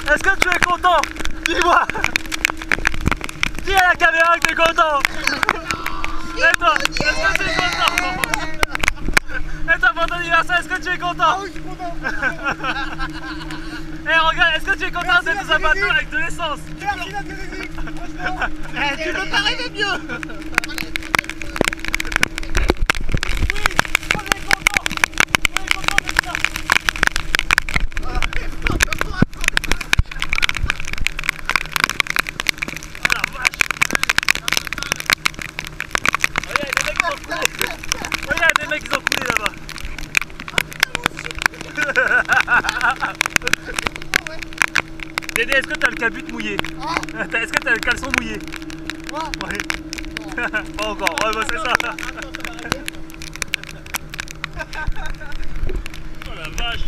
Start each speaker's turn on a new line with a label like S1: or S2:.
S1: Est-ce que tu es content? Dis-moi. Dis à la caméra que tu es content. Et toi, est-ce que tu es content? Et toi pour ton anniversaire, est-ce que tu es content?
S2: Ah oui, je suis content.
S1: Eh regarde, est-ce que tu es content d'être dans un bateau avec de l'essence?
S2: Merci la télévision, franchement.
S3: Tu peux pas rêver mieux.
S1: Regarde les mecs qui ont coulé là-bas. Dédé, est-ce que t'as le cabut mouillé? Est-ce que t'as le caleçon mouillé?
S2: Moi?
S1: Oui. Pas encore, ouais bah c'est ça. Oh la vache.